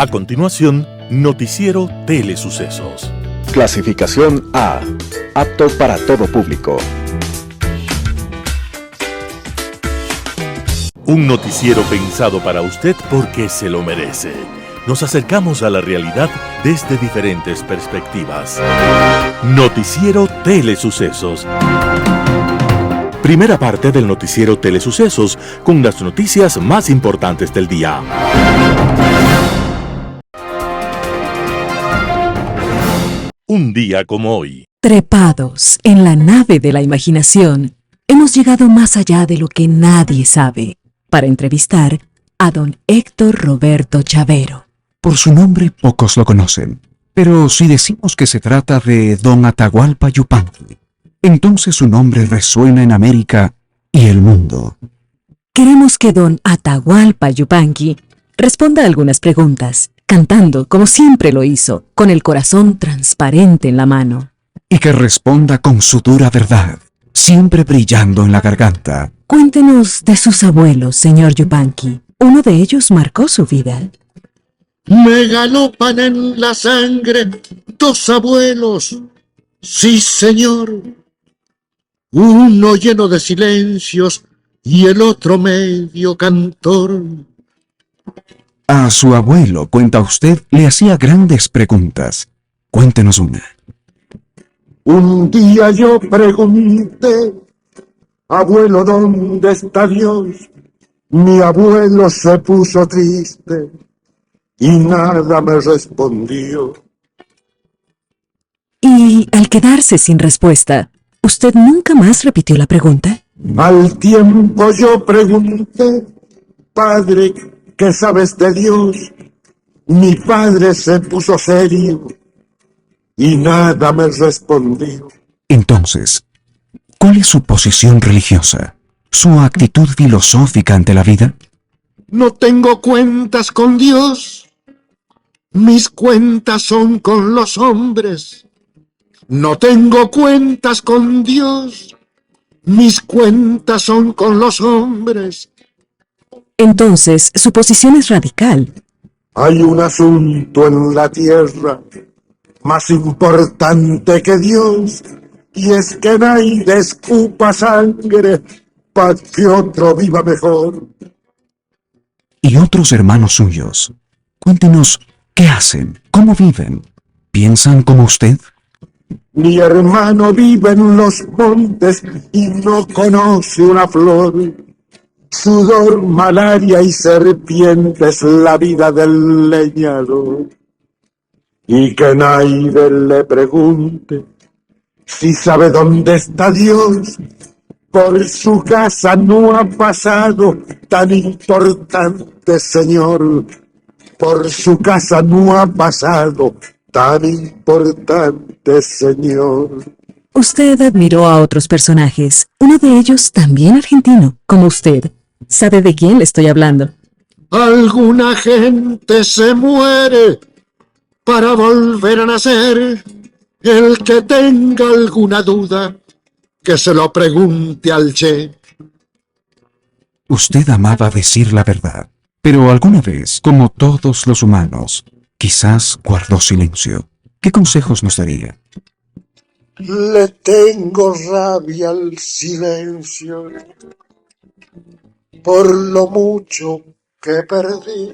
A continuación, Noticiero Telesucesos. Clasificación A. Apto para todo público. Un noticiero pensado para usted porque se lo merece. Nos acercamos a la realidad desde diferentes perspectivas. Noticiero Telesucesos. Primera parte del Noticiero Telesucesos con las noticias más importantes del día. Un día como hoy. Trepados en la nave de la imaginación, hemos llegado más allá de lo que nadie sabe para entrevistar a don Héctor Roberto Chavero. Por su nombre pocos lo conocen, pero si decimos que se trata de don Atahualpa Yupanqui, entonces su nombre resuena en América y el mundo. Queremos que don Atahualpa Yupanqui responda algunas preguntas, cantando como siempre lo hizo, con el corazón transparente en la mano. Y que responda con su dura verdad, siempre brillando en la garganta. Cuéntenos de sus abuelos, señor Yupanqui. Uno de ellos marcó su vida. Me galopan en la sangre dos abuelos, sí señor. Uno lleno de silencios y el otro medio cantor. A su abuelo, cuenta usted, le hacía grandes preguntas. Cuéntenos una. Un día yo pregunté, abuelo, ¿dónde está Dios? Mi abuelo se puso triste y nada me respondió. Y al quedarse sin respuesta, ¿usted nunca más repitió la pregunta? Al tiempo yo pregunté, padre, ¿qué sabes de Dios? Mi padre se puso serio y nada me respondió. Entonces, ¿cuál es su posición religiosa? ¿Su actitud filosófica ante la vida? No tengo cuentas con Dios, mis cuentas son con los hombres. No tengo cuentas con Dios, mis cuentas son con los hombres. Entonces, su posición es radical. Hay un asunto en la tierra más importante que Dios, y es que nadie escupa sangre para que otro viva mejor. ¿Y otros hermanos suyos? Cuéntenos, ¿qué hacen? ¿Cómo viven? ¿Piensan como usted? Mi hermano vive en los montes y no conoce una flor. Sudor, malaria y serpientes, la vida del leñador. Y que nadie le pregunte si sabe dónde está Dios. Por su casa no ha pasado tan importante, señor. Por su casa no ha pasado tan importante, señor. Usted admiró a otros personajes, uno de ellos también argentino, como usted. ¿Sabe de quién le estoy hablando? Alguna gente se muere para volver a nacer. El que tenga alguna duda, que se lo pregunte al Che. Usted amaba decir la verdad, pero alguna vez, como todos los humanos, quizás guardó silencio. ¿Qué consejos nos daría? Le tengo rabia al silencio por lo mucho que perdí.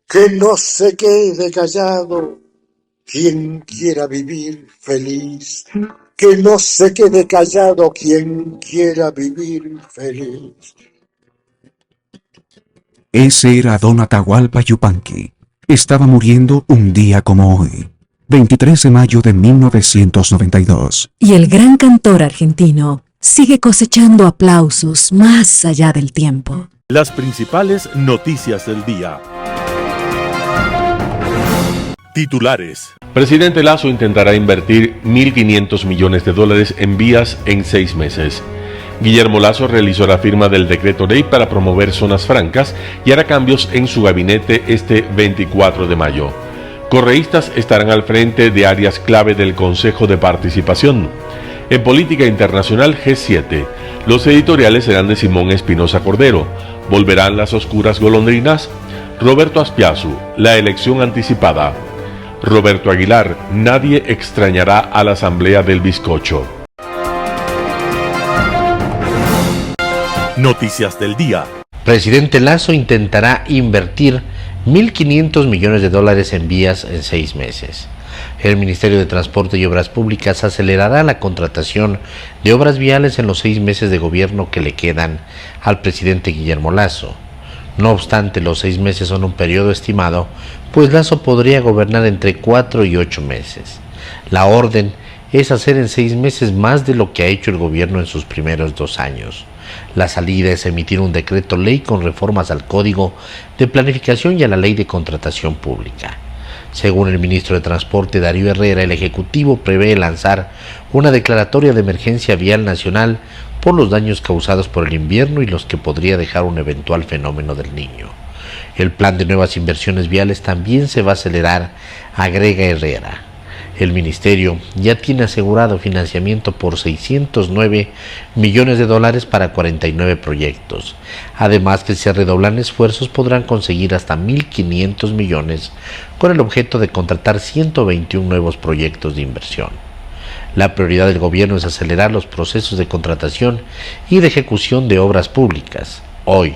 Que no se quede callado quien quiera vivir feliz. Que no se quede callado quien quiera vivir feliz. Ese era don Atahualpa Yupanqui. Estaba muriendo un día como hoy, 23 de mayo de 1992. Y el gran cantor argentino sigue cosechando aplausos más allá del tiempo. Las principales noticias del día. Titulares. Presidente Lasso intentará invertir $1.500 millones en vías en 6 meses. Guillermo Lasso realizó la firma del decreto ley para promover zonas francas y hará cambios en su gabinete este 24 de mayo. Correístas estarán al frente de áreas clave del Consejo de Participación. En política internacional, G7. Los editoriales serán de Simón Espinosa Cordero. ¿Volverán las oscuras golondrinas? Roberto Aspiazu, la elección anticipada. Roberto Aguilar, nadie extrañará a la Asamblea del Bizcocho. Noticias del día. Presidente Lasso intentará invertir 1.500 millones de dólares en vías en 6 meses. El Ministerio de Transporte y Obras Públicas acelerará la contratación de obras viales en los 6 meses de gobierno que le quedan al presidente Guillermo Lasso. No obstante, los 6 meses son un periodo estimado, pues Lasso podría gobernar entre 4 y 8 meses. La orden es hacer en 6 meses más de lo que ha hecho el gobierno en sus primeros 2 años. La salida es emitir un decreto ley con reformas al Código de Planificación y a la Ley de Contratación Pública. Según el ministro de Transporte Darío Herrera, el Ejecutivo prevé lanzar una declaratoria de emergencia vial nacional por los daños causados por el invierno y los que podría dejar un eventual fenómeno del Niño. El plan de nuevas inversiones viales también se va a acelerar, agrega Herrera. El ministerio ya tiene asegurado financiamiento por 609 millones de dólares para 49 proyectos. Además que si se redoblan esfuerzos podrán conseguir hasta 1.500 millones con el objeto de contratar 121 nuevos proyectos de inversión. La prioridad del gobierno es acelerar los procesos de contratación y de ejecución de obras públicas. Hoy,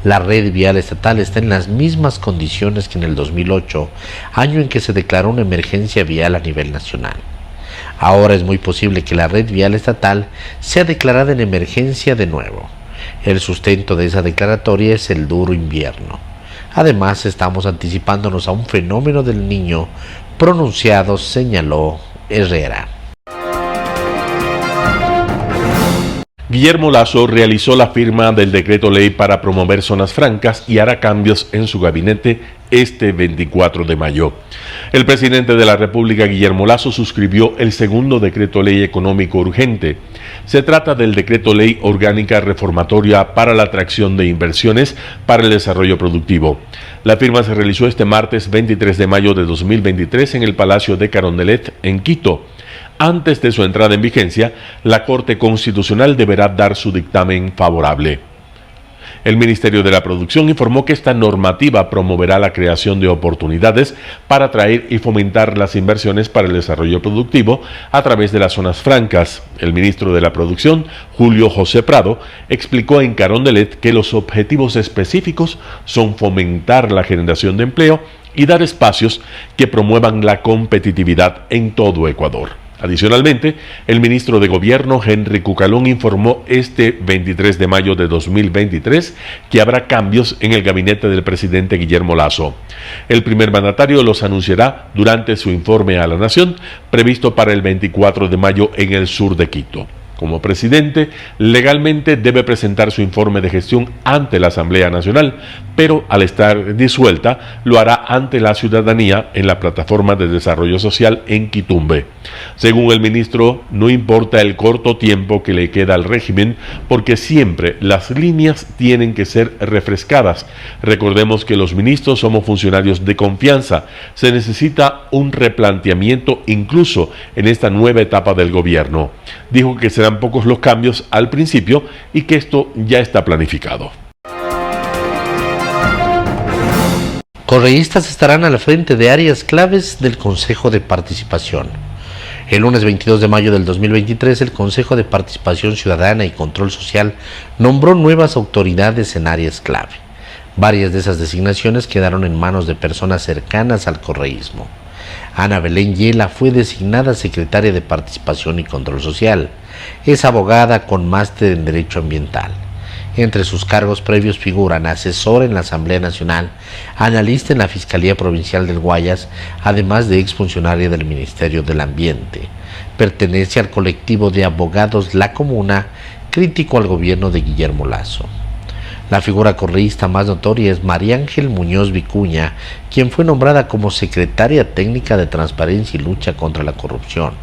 la red vial estatal está en las mismas condiciones que en el 2008, año en que se declaró una emergencia vial a nivel nacional. Ahora es muy posible que la red vial estatal sea declarada en emergencia de nuevo. El sustento de esa declaratoria es el duro invierno. Además, estamos anticipándonos a un fenómeno del Niño pronunciado, señaló Herrera. Guillermo Lasso realizó la firma del decreto ley para promover zonas francas y hará cambios en su gabinete este 24 de mayo. El presidente de la República, Guillermo Lasso, suscribió el segundo decreto ley económico urgente. Se trata del decreto ley orgánica reformatoria para la atracción de inversiones para el desarrollo productivo. La firma se realizó este martes 23 de mayo de 2023 en el Palacio de Carondelet, en Quito. Antes de su entrada en vigencia, la Corte Constitucional deberá dar su dictamen favorable. El Ministerio de la Producción informó que esta normativa promoverá la creación de oportunidades para atraer y fomentar las inversiones para el desarrollo productivo a través de las zonas francas. El ministro de la Producción, Julio José Prado, explicó en Carondelet que los objetivos específicos son fomentar la generación de empleo y dar espacios que promuevan la competitividad en todo Ecuador. Adicionalmente, el ministro de Gobierno, Henry Cucalón, informó este 23 de mayo de 2023 que habrá cambios en el gabinete del presidente Guillermo Lasso. El primer mandatario los anunciará durante su informe a la Nación, previsto para el 24 de mayo en el sur de Quito. Como presidente, legalmente debe presentar su informe de gestión ante la Asamblea Nacional, pero al estar disuelta, lo hará ante la ciudadanía en la Plataforma de Desarrollo Social en Quitumbe. Según el ministro, no importa el corto tiempo que le queda al régimen, porque siempre las líneas tienen que ser refrescadas. Recordemos que los ministros somos funcionarios de confianza. Se necesita un replanteamiento incluso en esta nueva etapa del gobierno. Dijo que serán pocos los cambios al principio y que esto ya está planificado. Correístas estarán al frente de áreas claves del Consejo de Participación. El lunes 22 de mayo del 2023, el Consejo de Participación Ciudadana y Control Social nombró nuevas autoridades en áreas clave. Varias de esas designaciones quedaron en manos de personas cercanas al correísmo. Ana Belén Yela fue designada secretaria de Participación y Control Social. Es abogada con máster en Derecho Ambiental. Entre sus cargos previos figuran asesor en la Asamblea Nacional, analista en la Fiscalía Provincial del Guayas, además de exfuncionaria del Ministerio del Ambiente. Pertenece al colectivo de abogados La Comuna, crítico al gobierno de Guillermo Lasso. La figura correísta más notoria es María Ángel Muñoz Vicuña, quien fue nombrada como secretaria técnica de Transparencia y Lucha contra la Corrupción.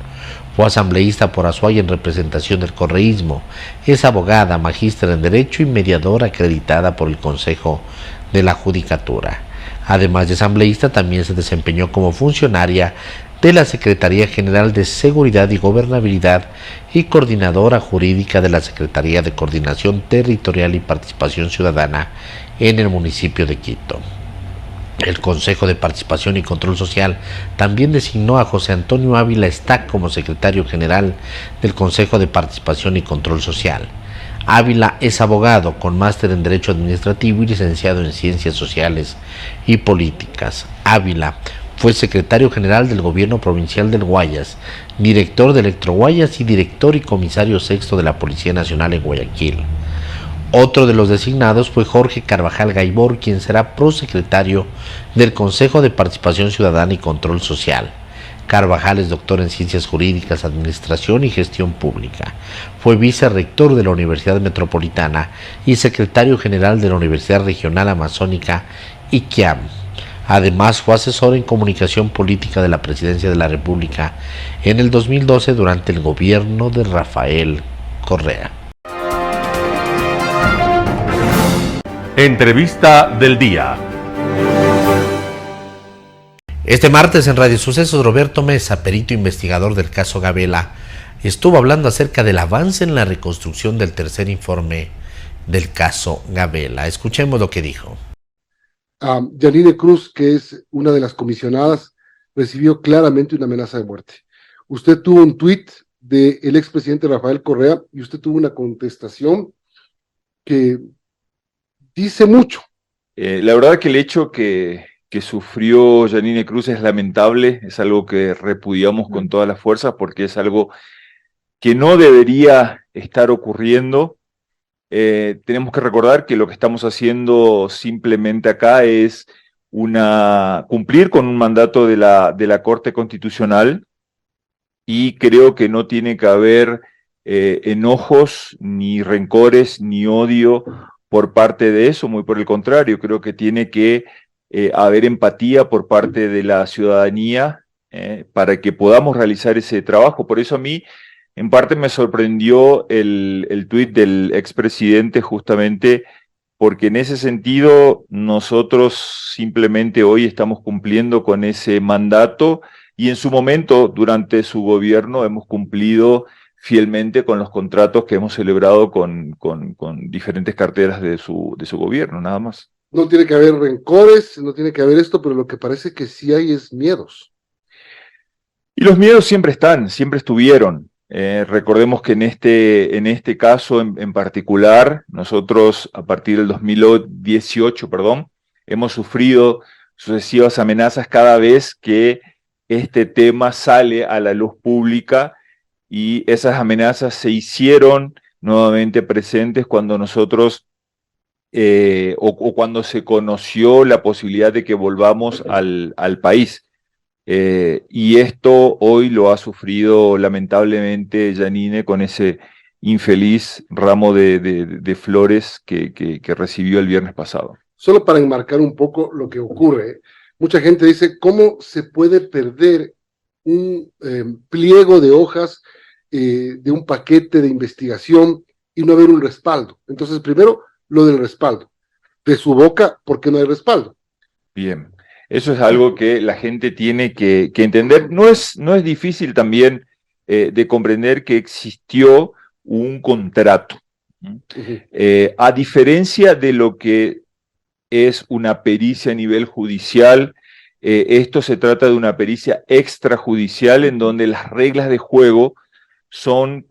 Fue asambleísta por Azuay en representación del correísmo. Es abogada, magíster en Derecho y mediadora acreditada por el Consejo de la Judicatura. Además de asambleísta, también se desempeñó como funcionaria de la Secretaría General de Seguridad y Gobernabilidad y coordinadora jurídica de la Secretaría de Coordinación Territorial y Participación Ciudadana en el municipio de Quito. El Consejo de Participación y Control Social también designó a José Antonio Ávila Stack como secretario general del Consejo de Participación y Control Social. Ávila es abogado con máster en Derecho Administrativo y licenciado en Ciencias Sociales y Políticas. Ávila fue secretario general del Gobierno Provincial del Guayas, director de Electroguayas y director y comisario sexto de la Policía Nacional en Guayaquil. Otro de los designados fue Jorge Carvajal Gaibor, quien será prosecretario del Consejo de Participación Ciudadana y Control Social. Carvajal es doctor en Ciencias Jurídicas, Administración y Gestión Pública. Fue vicerrector de la Universidad Metropolitana y secretario general de la Universidad Regional Amazónica, ICAM. Además, fue asesor en comunicación política de la Presidencia de la República en el 2012 durante el gobierno de Rafael Correa. Entrevista del día. Este martes en Radio Sucesos, Roberto Mesa, perito investigador del caso Gabela, estuvo hablando acerca del avance en la reconstrucción del tercer informe del caso Gabela. Escuchemos lo que dijo. Yanine Cruz, que es una de las comisionadas, recibió claramente una amenaza de muerte. Usted tuvo un tuit del expresidente Rafael Correa y usted tuvo una contestación que dice mucho. La verdad que el hecho que sufrió Yanine Cruz es lamentable, es algo que repudiamos con todas las fuerzas porque es algo que no debería estar ocurriendo. Tenemos que recordar que lo que estamos haciendo simplemente acá es cumplir con un mandato de la Corte Constitucional y creo que no tiene que haber enojos, ni rencores, ni odio por parte de eso, muy por el contrario, creo que tiene que haber empatía por parte de la ciudadanía para que podamos realizar ese trabajo. Por eso a mí, en parte me sorprendió el tuit del expresidente justamente porque en ese sentido nosotros simplemente hoy estamos cumpliendo con ese mandato y en su momento, durante su gobierno, hemos cumplido fielmente con los contratos que hemos celebrado con diferentes carteras de su gobierno, nada más. No tiene que haber rencores, no tiene que haber esto, pero lo que parece que sí hay es miedos. Y los miedos siempre están, siempre estuvieron. Recordemos que en este caso en particular, nosotros a partir del 2018, hemos sufrido sucesivas amenazas cada vez que este tema sale a la luz pública y esas amenazas se hicieron nuevamente presentes cuando nosotros o cuando se conoció la posibilidad de que volvamos al país. Y esto hoy lo ha sufrido lamentablemente Yanine con ese infeliz ramo de flores que recibió el viernes pasado. Solo para enmarcar un poco lo que ocurre, mucha gente dice, ¿cómo se puede perder un pliego de hojas de un paquete de investigación y no haber un respaldo? Entonces, primero, lo del respaldo. De su boca, ¿por qué no hay respaldo? Bien, eso es algo que la gente tiene que entender. No es difícil también de comprender que existió un contrato. A diferencia de lo que es una pericia a nivel judicial, esto se trata de una pericia extrajudicial en donde las reglas de juego son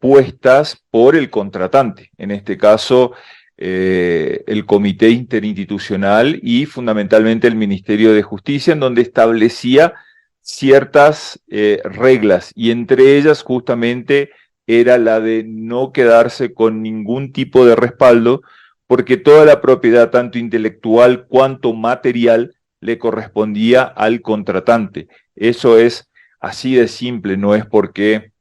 puestas por el contratante, en este caso el Comité Interinstitucional y fundamentalmente el Ministerio de Justicia, en donde establecía ciertas reglas, y entre ellas justamente era la de no quedarse con ningún tipo de respaldo, porque toda la propiedad, tanto intelectual cuanto material, le correspondía al contratante. Eso es así de simple, no es porque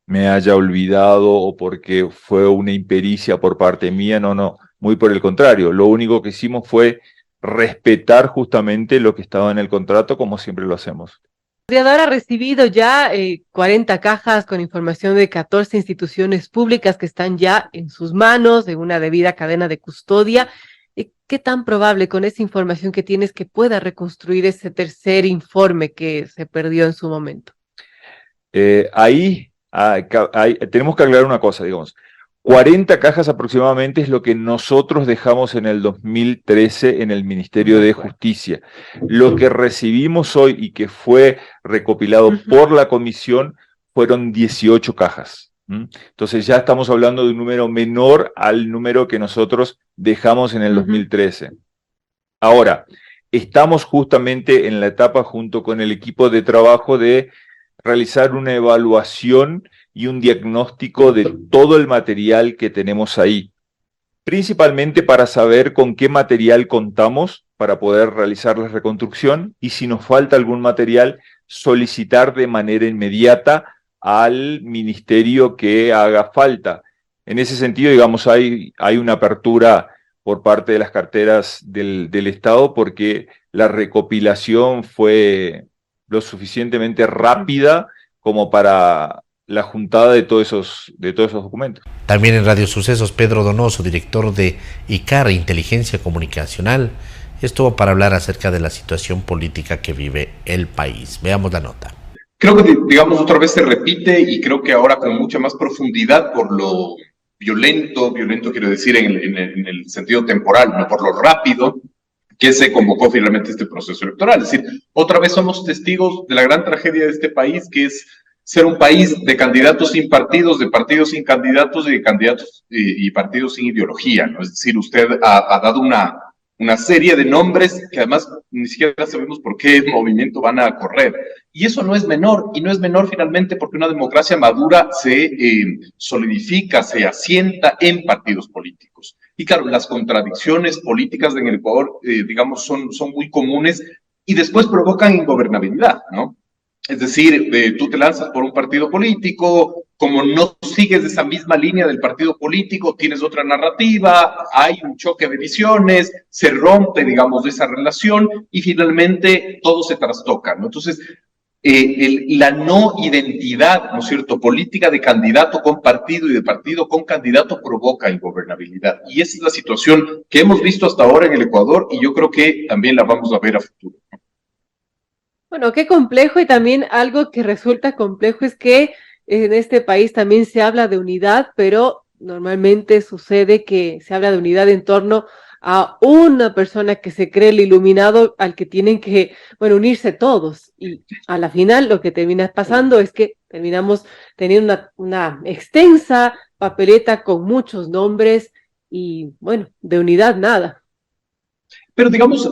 me haya olvidado o porque fue una impericia por parte mía, no, muy por el contrario. Lo único que hicimos fue respetar justamente lo que estaba en el contrato, como siempre lo hacemos. El historiador ha recibido ya 40 cajas con información de 14 instituciones públicas que están ya en sus manos, en una debida cadena de custodia. ¿Qué tan probable con esa información que tienes que pueda reconstruir ese tercer informe que se perdió en su momento? Ahí tenemos que aclarar una cosa, digamos. 40 cajas aproximadamente es lo que nosotros dejamos en el 2013 en el Ministerio de Justicia. Lo que recibimos hoy y que fue recopilado por la comisión fueron 18 cajas. Entonces ya estamos hablando de un número menor al número que nosotros dejamos en el 2013. Ahora, estamos justamente en la etapa junto con el equipo de trabajo de realizar una evaluación y un diagnóstico de todo el material que tenemos ahí, principalmente para saber con qué material contamos para poder realizar la reconstrucción y si nos falta algún material, solicitar de manera inmediata al ministerio que haga falta. En ese sentido, digamos, hay una apertura por parte de las carteras del Estado porque la recopilación fue lo suficientemente rápida como para la juntada de todos esos documentos. También en Radio Sucesos, Pedro Donoso, director de ICAR, Inteligencia Comunicacional, estuvo para hablar acerca de la situación política que vive el país. Veamos la nota. Creo que, digamos, otra vez se repite y creo que ahora con mucha más profundidad por lo violento quiero decir en el sentido temporal, no por lo rápido que se convocó finalmente este proceso electoral. Es decir, otra vez somos testigos de la gran tragedia de este país, que es ser un país de candidatos sin partidos, de partidos sin candidatos y de candidatos y partidos sin ideología, ¿no? Es decir, usted ha dado una serie de nombres que además ni siquiera sabemos por qué movimiento van a correr. Y eso no es menor, y no es menor finalmente porque una democracia madura se solidifica, se asienta en partidos políticos. Y claro, las contradicciones políticas en el Ecuador, digamos, son muy comunes y después provocan ingobernabilidad, ¿no? Es decir, tú te lanzas por un partido político, como no sigues esa misma línea del partido político, tienes otra narrativa, hay un choque de visiones, se rompe, digamos, esa relación y finalmente todo se trastoca, ¿no? Entonces, la no identidad, ¿no es cierto?, política de candidato con partido y de partido con candidato provoca ingobernabilidad. Y esa es la situación que hemos visto hasta ahora en el Ecuador y yo creo que también la vamos a ver a futuro. Bueno, qué complejo, y también algo que resulta complejo es que en este país también se habla de unidad, pero normalmente sucede que se habla de unidad en torno a una persona que se cree el iluminado al que tienen que, bueno, unirse todos. Y a la final lo que termina pasando es que terminamos teniendo una extensa papeleta con muchos nombres y, bueno, de unidad nada. Pero digamos,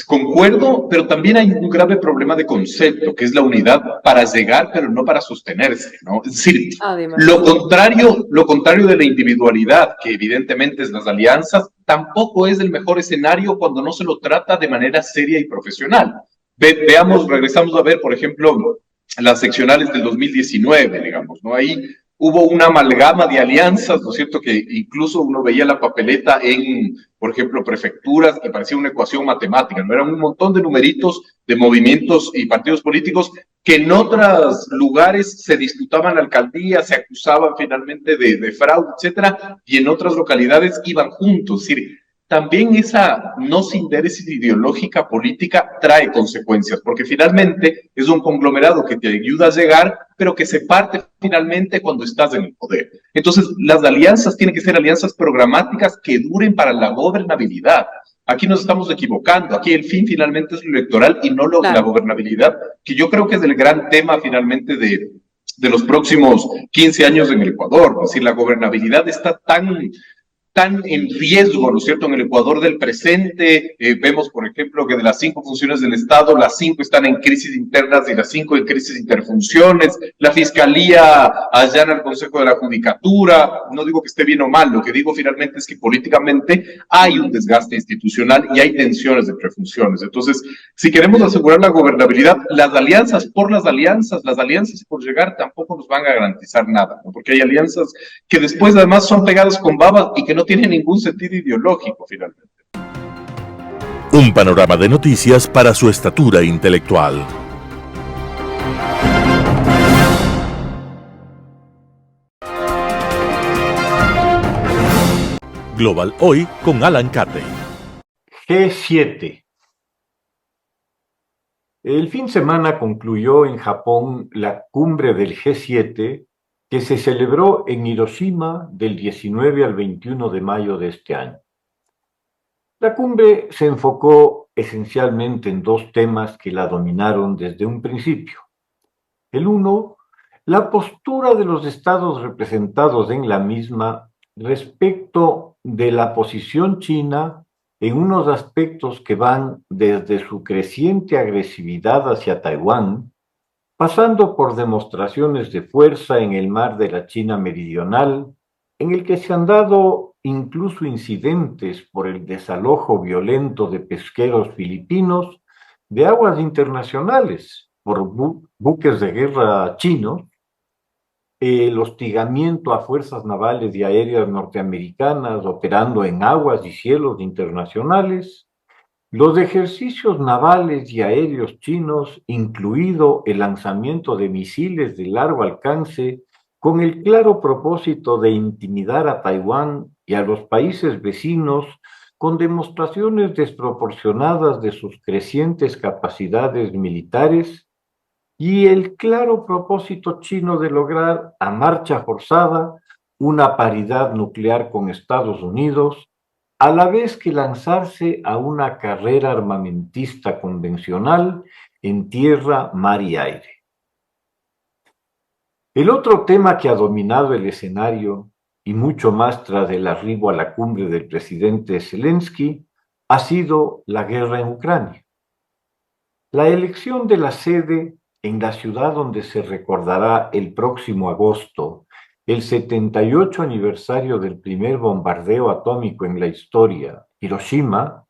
concuerdo, pero también hay un grave problema de concepto, que es la unidad para llegar, pero no para sostenerse, ¿no? Es decir, lo contrario de la individualidad, que evidentemente es las alianzas, tampoco es el mejor escenario cuando no se lo trata de manera seria y profesional. Regresamos a ver, por ejemplo, las seccionales del 2019, digamos, ¿no? Ahí hubo una amalgama de alianzas, ¿no es cierto?, que incluso uno veía la papeleta en, por ejemplo, prefecturas, que parecía una ecuación matemática, ¿no? Eran un montón de numeritos de movimientos y partidos políticos que en otros lugares se disputaban alcaldías, se acusaban finalmente de fraude, etcétera, y en otras localidades iban juntos. Es decir, también esa no síntesis ideológica política trae consecuencias, porque finalmente es un conglomerado que te ayuda a llegar, pero que se parte finalmente cuando estás en el poder. Entonces, las alianzas tienen que ser alianzas programáticas que duren para la gobernabilidad. Aquí nos estamos equivocando, aquí el fin finalmente es lo electoral y no la gobernabilidad, que yo creo que es el gran tema finalmente de los próximos 15 años en el Ecuador. Es decir, la gobernabilidad está tan en riesgo, ¿no es cierto?, en el Ecuador del presente. Vemos, por ejemplo, que de las 5 funciones del Estado, las 5 están en crisis internas y las 5 en crisis interfunciones. La Fiscalía allana al Consejo de la Judicatura. No digo que esté bien o mal, lo que digo finalmente es que políticamente hay un desgaste institucional y hay tensiones entre funciones. Entonces, si queremos asegurar la gobernabilidad, las alianzas por llegar tampoco nos van a garantizar nada, ¿no? Porque hay alianzas que después además son pegadas con babas y que no tiene ningún sentido ideológico finalmente. Un panorama de noticias para su estatura intelectual. Global Hoy con Alan Carden. G7. El fin de semana concluyó en Japón la cumbre del G7 que se celebró en Hiroshima del 19 al 21 de mayo de este año. La cumbre se enfocó esencialmente en dos temas que la dominaron desde un principio. El uno, la postura de los estados representados en la misma respecto de la posición china en unos aspectos que van desde su creciente agresividad hacia Taiwán, pasando por demostraciones de fuerza en el mar de la China Meridional, en el que se han dado incluso incidentes por el desalojo violento de pesqueros filipinos de aguas internacionales por buques de guerra chinos, el hostigamiento a fuerzas navales y aéreas norteamericanas operando en aguas y cielos internacionales, los ejercicios navales y aéreos chinos, incluido el lanzamiento de misiles de largo alcance, con el claro propósito de intimidar a Taiwán y a los países vecinos con demostraciones desproporcionadas de sus crecientes capacidades militares, y el claro propósito chino de lograr a marcha forzada una paridad nuclear con Estados Unidos, a la vez que lanzarse a una carrera armamentista convencional en tierra, mar y aire. El otro tema que ha dominado el escenario, y mucho más tras el arribo a la cumbre del presidente Zelensky, ha sido la guerra en Ucrania. La elección de la sede en la ciudad donde se recordará el próximo agosto el 78 aniversario del primer bombardeo atómico en la historia, Hiroshima,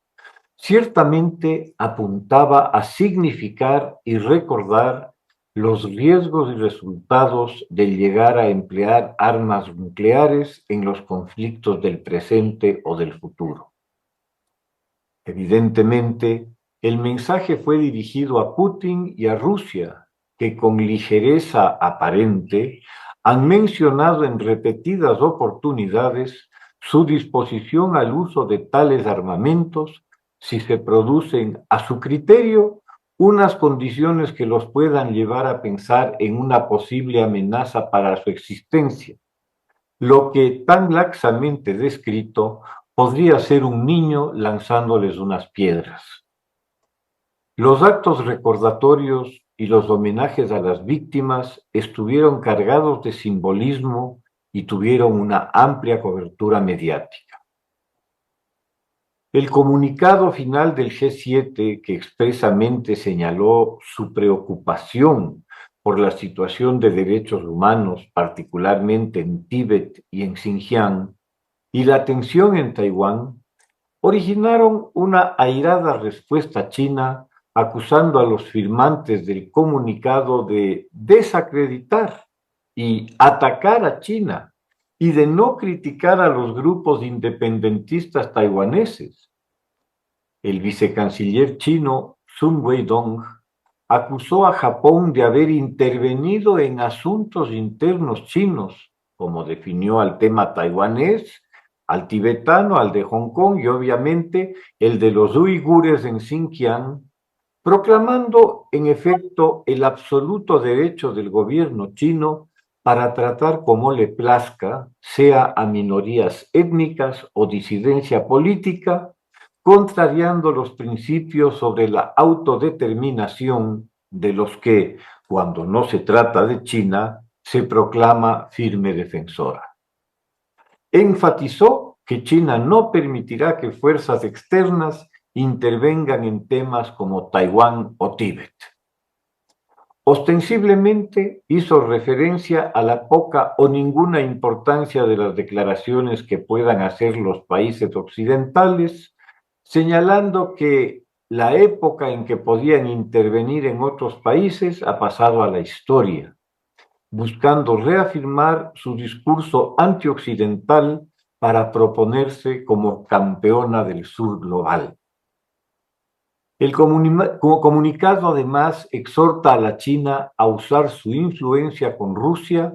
ciertamente apuntaba a significar y recordar los riesgos y resultados de llegar a emplear armas nucleares en los conflictos del presente o del futuro. Evidentemente, el mensaje fue dirigido a Putin y a Rusia, que con ligereza aparente han mencionado en repetidas oportunidades su disposición al uso de tales armamentos si se producen, a su criterio, unas condiciones que los puedan llevar a pensar en una posible amenaza para su existencia, lo que tan laxamente descrito podría ser un niño lanzándoles unas piedras. Los actos recordatorios y los homenajes a las víctimas estuvieron cargados de simbolismo y tuvieron una amplia cobertura mediática. El comunicado final del G7, que expresamente señaló su preocupación por la situación de derechos humanos, particularmente en Tíbet y en Xinjiang, y la tensión en Taiwán, originaron una airada respuesta china acusando a los firmantes del comunicado de desacreditar y atacar a China y de no criticar a los grupos independentistas taiwaneses. El vicecanciller chino Sun Weidong acusó a Japón de haber intervenido en asuntos internos chinos, como definió al tema taiwanés, al tibetano, al de Hong Kong y obviamente el de los uigures en Xinjiang, proclamando en efecto el absoluto derecho del gobierno chino para tratar como le plazca, sea a minorías étnicas o disidencia política, contrariando los principios sobre la autodeterminación de los que, cuando no se trata de China, se proclama firme defensora. Enfatizó que China no permitirá que fuerzas externas intervengan en temas como Taiwán o Tíbet. Ostensiblemente hizo referencia a la poca o ninguna importancia de las declaraciones que puedan hacer los países occidentales, señalando que la época en que podían intervenir en otros países ha pasado a la historia, buscando reafirmar su discurso antioccidental para proponerse como campeona del sur global. El comunicado además exhorta a la China a usar su influencia con Rusia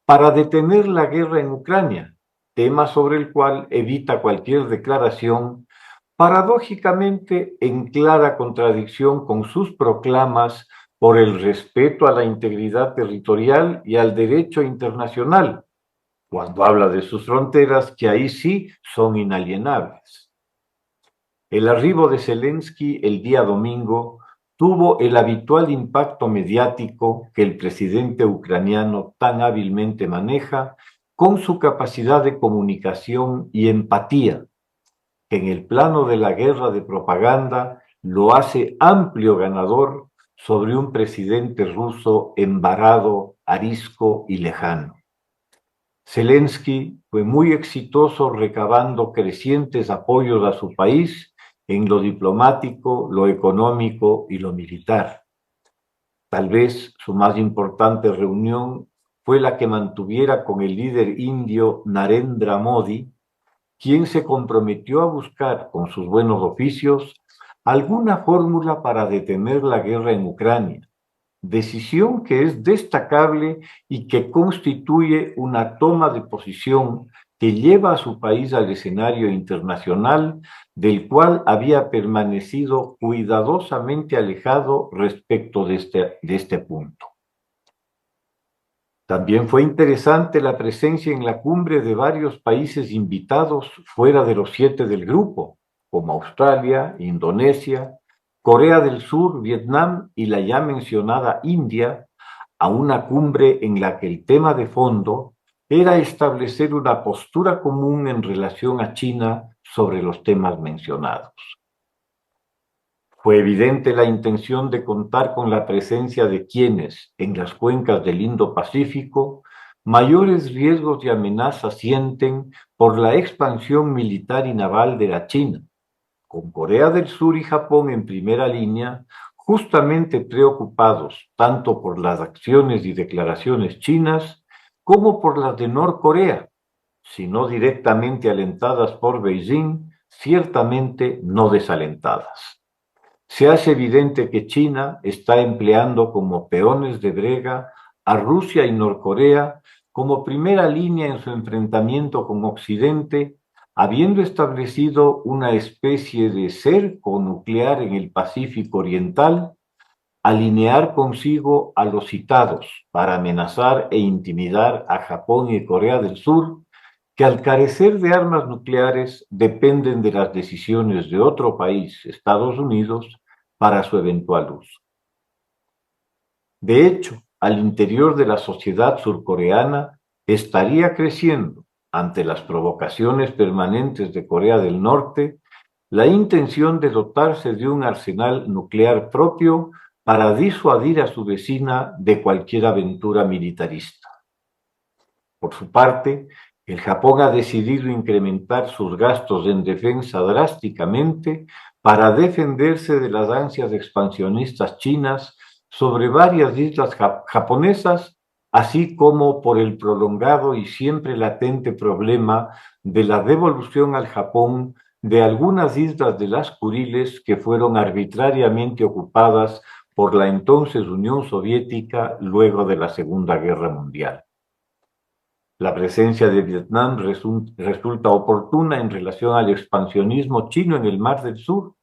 para detener la guerra en Ucrania, tema sobre el cual evita cualquier declaración paradójicamente en clara contradicción con sus proclamas por el respeto a la integridad territorial y al derecho internacional, cuando habla de sus fronteras, que ahí sí son inalienables. El arribo de Zelensky el día domingo tuvo el habitual impacto mediático que el presidente ucraniano tan hábilmente maneja con su capacidad de comunicación y empatía, que en el plano de la guerra de propaganda lo hace amplio ganador sobre un presidente ruso embarado, arisco y lejano. Zelensky fue muy exitoso recabando crecientes apoyos a su país en lo diplomático, lo económico y lo militar. Tal vez su más importante reunión fue la que mantuviera con el líder indio Narendra Modi, quien se comprometió a buscar con sus buenos oficios alguna fórmula para detener la guerra en Ucrania, decisión que es destacable y que constituye una toma de posición que lleva a su país al escenario internacional, del cual había permanecido cuidadosamente alejado respecto de este punto. También fue interesante la presencia en la cumbre de varios países invitados fuera de los 7 del grupo, como Australia, Indonesia, Corea del Sur, Vietnam y la ya mencionada India, a una cumbre en la que el tema de fondo era establecer una postura común en relación a China sobre los temas mencionados. Fue evidente la intención de contar con la presencia de quienes, en las cuencas del Indo-Pacífico, mayores riesgos y amenazas sienten por la expansión militar y naval de la China, con Corea del Sur y Japón en primera línea, justamente preocupados tanto por las acciones y declaraciones chinas como por las de Norcorea, si no directamente alentadas por Beijing, ciertamente no desalentadas. Se hace evidente que China está empleando como peones de brega a Rusia y Norcorea como primera línea en su enfrentamiento con Occidente, habiendo establecido una especie de cerco nuclear en el Pacífico Oriental, alinear consigo a los citados para amenazar e intimidar a Japón y Corea del Sur, que al carecer de armas nucleares dependen de las decisiones de otro país, Estados Unidos, para su eventual uso. De hecho, al interior de la sociedad surcoreana estaría creciendo, ante las provocaciones permanentes de Corea del Norte, la intención de dotarse de un arsenal nuclear propio para disuadir a su vecina de cualquier aventura militarista. Por su parte, el Japón ha decidido incrementar sus gastos en defensa drásticamente para defenderse de las ansias expansionistas chinas sobre varias islas japonesas, así como por el prolongado y siempre latente problema de la devolución al Japón de algunas islas de las Kuriles que fueron arbitrariamente ocupadas por la entonces Unión Soviética luego de la Segunda Guerra Mundial. La presencia de Vietnam resulta oportuna en relación al expansionismo chino en el Mar del Sur,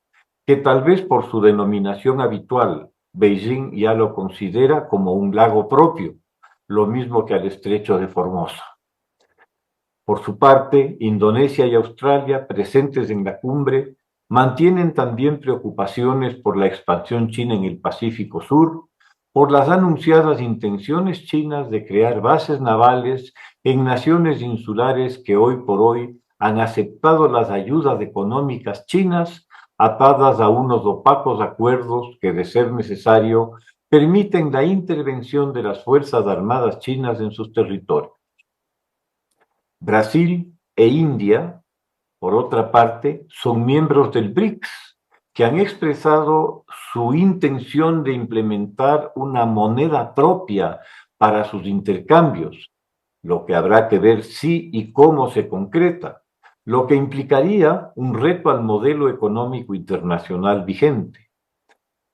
que tal vez por su denominación habitual, Beijing ya lo considera como un lago propio, lo mismo que al estrecho de Formosa. Por su parte, Indonesia y Australia, presentes en la cumbre, mantienen también preocupaciones por la expansión china en el Pacífico Sur, por las anunciadas intenciones chinas de crear bases navales en naciones insulares que hoy por hoy han aceptado las ayudas económicas chinas atadas a unos opacos acuerdos que, de ser necesario, permiten la intervención de las Fuerzas Armadas chinas en sus territorios. Brasil e India, por otra parte, son miembros del BRICS, que han expresado su intención de implementar una moneda propia para sus intercambios, lo que habrá que ver si y cómo se concreta, lo que implicaría un reto al modelo económico internacional vigente.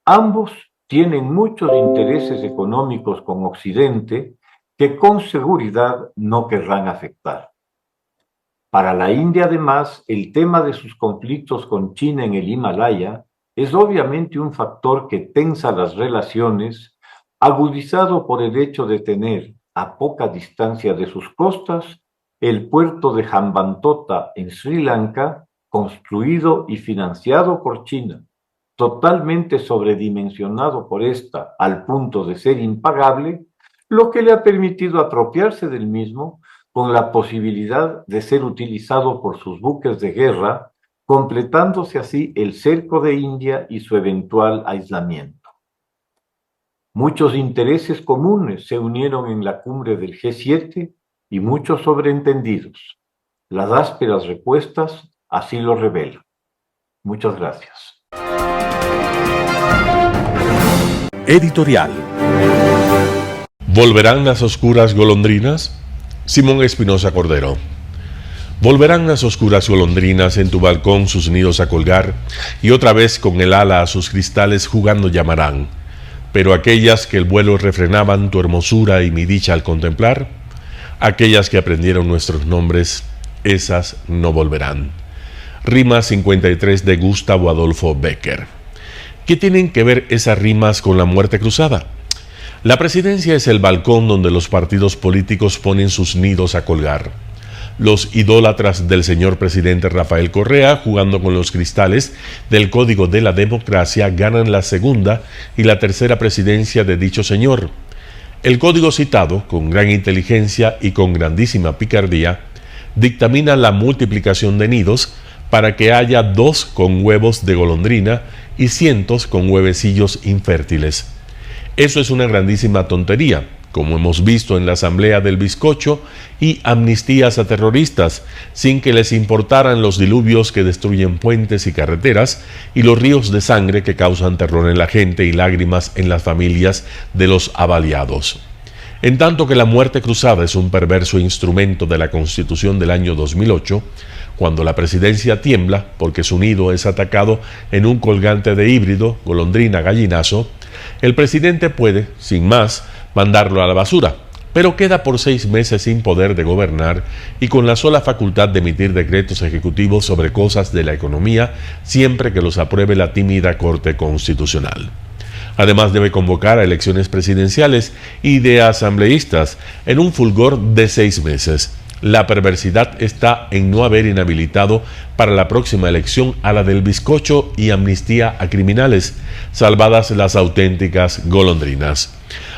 Ambos tienen muchos intereses económicos con Occidente que con seguridad no querrán afectar. Para la India, además, el tema de sus conflictos con China en el Himalaya es obviamente un factor que tensa las relaciones, agudizado por el hecho de tener a poca distancia de sus costas el puerto de Hambantota en Sri Lanka, construido y financiado por China, totalmente sobredimensionado por esta al punto de ser impagable, lo que le ha permitido apropiarse del mismo con la posibilidad de ser utilizado por sus buques de guerra, completándose así el cerco de India y su eventual aislamiento. Muchos intereses comunes se unieron en la cumbre del G7 y muchos sobreentendidos. Las ásperas respuestas así lo revelan. Muchas gracias. Editorial. ¿Volverán las oscuras golondrinas? Simón Espinosa Cordero. Volverán las oscuras golondrinas en tu balcón sus nidos a colgar, y otra vez con el ala a sus cristales jugando llamarán. Pero aquellas que el vuelo refrenaban tu hermosura y mi dicha al contemplar, aquellas que aprendieron nuestros nombres, esas no volverán. Rima 53 de Gustavo Adolfo Bécquer. ¿Qué tienen que ver esas rimas con la muerte cruzada? La presidencia es el balcón donde los partidos políticos ponen sus nidos a colgar. Los idólatras del señor presidente Rafael Correa, jugando con los cristales del Código de la Democracia, ganan la segunda y la tercera presidencia de dicho señor. El código citado, con gran inteligencia y con grandísima picardía, dictamina la multiplicación de nidos para que haya 2 con huevos de golondrina y cientos con huevecillos infértiles. Eso es una grandísima tontería, como hemos visto en la Asamblea del Bizcocho y amnistías a terroristas, sin que les importaran los diluvios que destruyen puentes y carreteras y los ríos de sangre que causan terror en la gente y lágrimas en las familias de los avaliados. En tanto que la muerte cruzada es un perverso instrumento de la Constitución del año 2008, cuando la presidencia tiembla porque su nido es atacado en un colgante de híbrido, golondrina, gallinazo, el presidente puede, sin más, mandarlo a la basura, pero queda por 6 meses sin poder de gobernar y con la sola facultad de emitir decretos ejecutivos sobre cosas de la economía siempre que los apruebe la tímida Corte Constitucional. Además debe convocar a elecciones presidenciales y de asambleístas en un fulgor de 6 meses. La perversidad está en no haber inhabilitado para la próxima elección a la del bizcocho y amnistía a criminales, salvadas las auténticas golondrinas.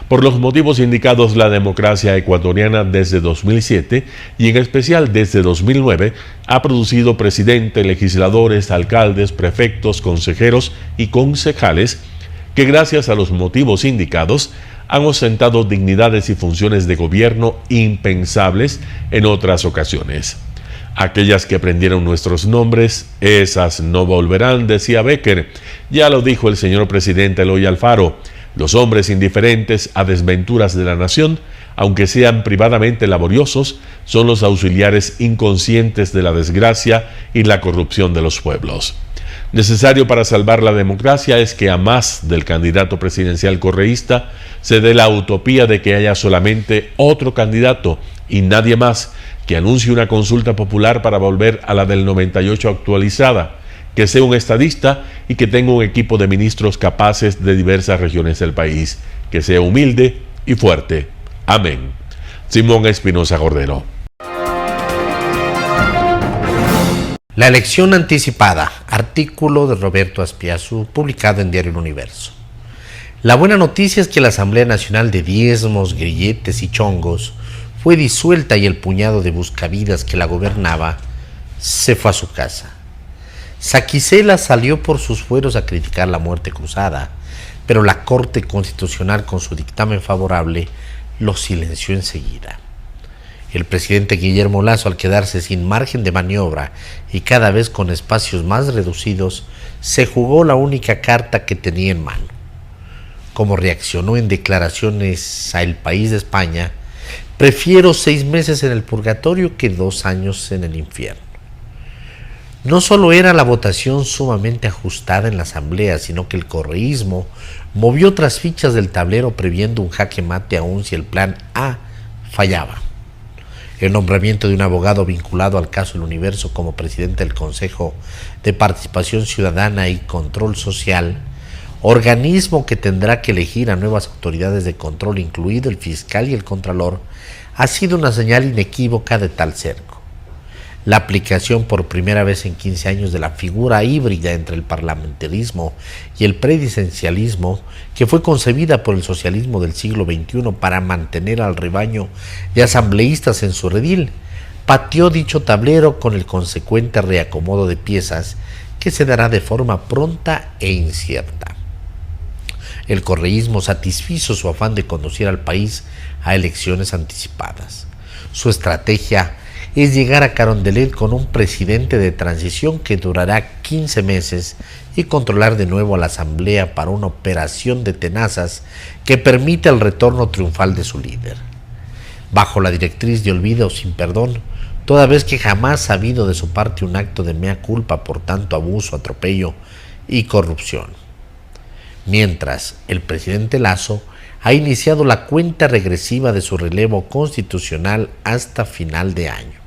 Por los motivos indicados, la democracia ecuatoriana desde 2007 y en especial desde 2009 ha producido presidente, legisladores, alcaldes, prefectos, consejeros y concejales que gracias a los motivos indicados han ostentado dignidades y funciones de gobierno impensables en otras ocasiones. Aquellas que aprendieron nuestros nombres, esas no volverán, decía Bécquer. Ya lo dijo el señor presidente Eloy Alfaro. Los hombres indiferentes a desventuras de la nación, aunque sean privadamente laboriosos, son los auxiliares inconscientes de la desgracia y la corrupción de los pueblos. Necesario para salvar la democracia es que a más del candidato presidencial correísta se dé la utopía de que haya solamente otro candidato y nadie más, que anuncie una consulta popular para volver a la del 98 actualizada, que sea un estadista y que tenga un equipo de ministros capaces de diversas regiones del país, que sea humilde y fuerte. Amén. Simón Espinosa Cordero. La elección anticipada, artículo de Roberto Aspiazu, publicado en Diario El Universo. La buena noticia es que la Asamblea Nacional de Diezmos, Grilletes y Chongos fue disuelta y el puñado de buscavidas que la gobernaba se fue a su casa. Saquicela salió por sus fueros a criticar la muerte cruzada, pero la Corte Constitucional, con su dictamen favorable, lo silenció enseguida. El presidente Guillermo Lasso, al quedarse sin margen de maniobra y cada vez con espacios más reducidos, se jugó la única carta que tenía en mano. Como reaccionó en declaraciones a El País de España, prefiero 6 meses en el purgatorio que 2 años en el infierno. No solo era la votación sumamente ajustada en la asamblea, sino que el correísmo movió otras fichas del tablero previendo un jaque mate aún si el plan A fallaba. el nombramiento de un abogado vinculado al caso El Universo como presidente del Consejo de Participación Ciudadana y Control Social, organismo que tendrá que elegir a nuevas autoridades de control, incluido el fiscal y el contralor, ha sido una señal inequívoca de tal cerco. La aplicación por primera vez en 15 años de la figura híbrida entre el parlamentarismo y el presidencialismo, que fue concebida por el socialismo del siglo XXI para mantener al rebaño de asambleístas en su redil, pateó dicho tablero con el consecuente reacomodo de piezas que se dará de forma pronta e incierta. El correísmo satisfizo su afán de conducir al país a elecciones anticipadas. Su estrategia es llegar a Carondelet con un presidente de transición que durará 15 meses y controlar de nuevo a la Asamblea para una operación de tenazas que permita el retorno triunfal de su líder. Bajo la directriz de olvido sin perdón, toda vez que jamás ha habido de su parte un acto de mea culpa por tanto abuso, atropello y corrupción. Mientras, el presidente Lasso ha iniciado la cuenta regresiva de su relevo constitucional hasta final de año.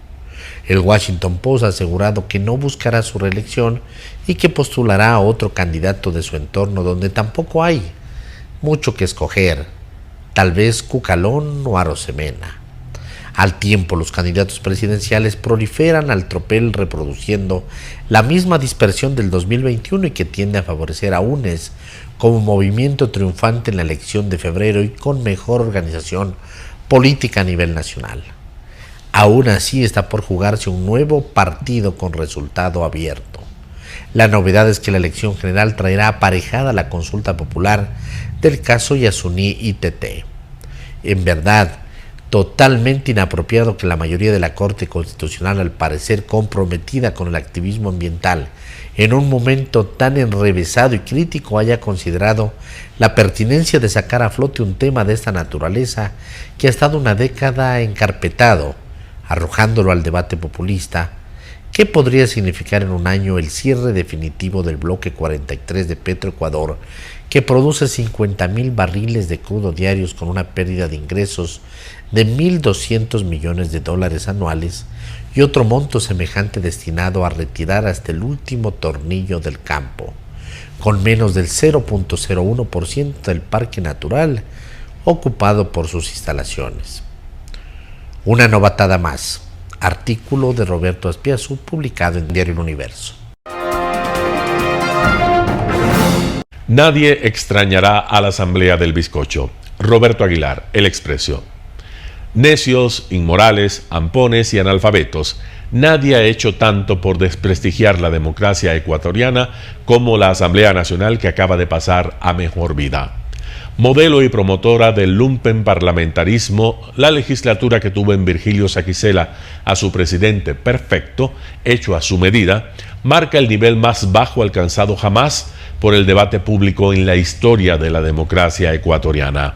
El Washington Post ha asegurado que no buscará su reelección y que postulará a otro candidato de su entorno donde tampoco hay mucho que escoger, tal vez Cucalón o Arosemena. Al tiempo, los candidatos presidenciales proliferan al tropel reproduciendo la misma dispersión del 2021 y que tiende a favorecer a UNES como movimiento triunfante en la elección de febrero y con mejor organización política a nivel nacional. Aún así está por jugarse un nuevo partido con resultado abierto. La novedad es que la elección general traerá aparejada la consulta popular del caso Yasuní ITT. En verdad, totalmente inapropiado que la mayoría de la Corte Constitucional, al parecer comprometida con el activismo ambiental, en un momento tan enrevesado y crítico haya considerado la pertinencia de sacar a flote un tema de esta naturaleza que ha estado una década encarpetado, arrojándolo al debate populista. ¿Qué podría significar en un año el cierre definitivo del bloque 43 de Petroecuador, que produce 50,000 barriles de crudo diarios con una pérdida de ingresos de $1,200 millones anuales y otro monto semejante destinado a retirar hasta el último tornillo del campo, con menos del 0.01% del parque natural ocupado por sus instalaciones? Una novatada más. Artículo de Roberto Aspiazu publicado en Diario El Universo. Nadie extrañará a la Asamblea del Bizcocho. Roberto Aguilar, El Expreso. Necios, inmorales, ampones y analfabetos, nadie ha hecho tanto por desprestigiar la democracia ecuatoriana como la Asamblea Nacional, que acaba de pasar a mejor vida. Modelo y promotora del lumpen parlamentarismo, la legislatura que tuvo en Virgilio Saquicela a su presidente perfecto, hecho a su medida, marca el nivel más bajo alcanzado jamás por el debate público en la historia de la democracia ecuatoriana.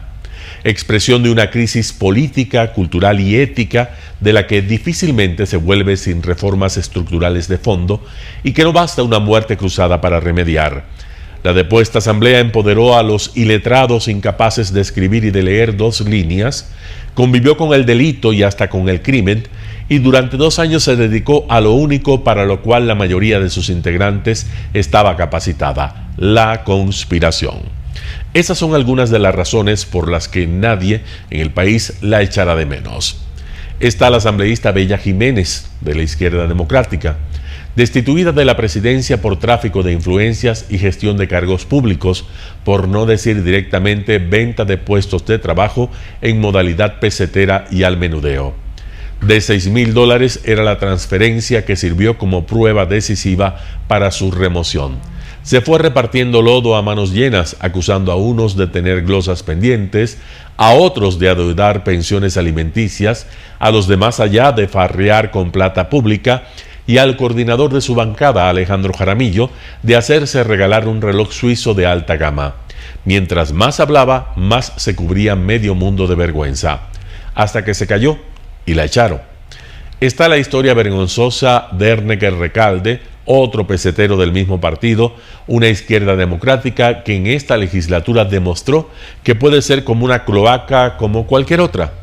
Expresión de una crisis política, cultural y ética de la que difícilmente se vuelve sin reformas estructurales de fondo y que no basta una muerte cruzada para remediar. La depuesta asamblea empoderó a los iletrados incapaces de escribir y de leer 2 líneas, convivió con el delito y hasta con el crimen, y durante 2 años se dedicó a lo único para lo cual la mayoría de sus integrantes estaba capacitada: la conspiración. Esas son algunas de las razones por las que nadie en el país la echará de menos. Está la asambleísta Bella Jiménez, de la Izquierda Democrática, destituida de la presidencia por tráfico de influencias y gestión de cargos públicos, por no decir directamente venta de puestos de trabajo en modalidad pesetera y al menudeo. De $6,000 era la transferencia que sirvió como prueba decisiva para su remoción. Se fue repartiendo lodo a manos llenas, acusando a unos de tener glosas pendientes, a otros de adeudar pensiones alimenticias, a los demás allá de farrear con plata pública, y al coordinador de su bancada, Alejandro Jaramillo, de hacerse regalar un reloj suizo de alta gama. Mientras más hablaba, más se cubría medio mundo de vergüenza, hasta que se cayó y la echaron. Está la historia vergonzosa de Ernecker Recalde, otro pesetero del mismo partido, una izquierda democrática que en esta legislatura demostró que puede ser como una cloaca como cualquier otra.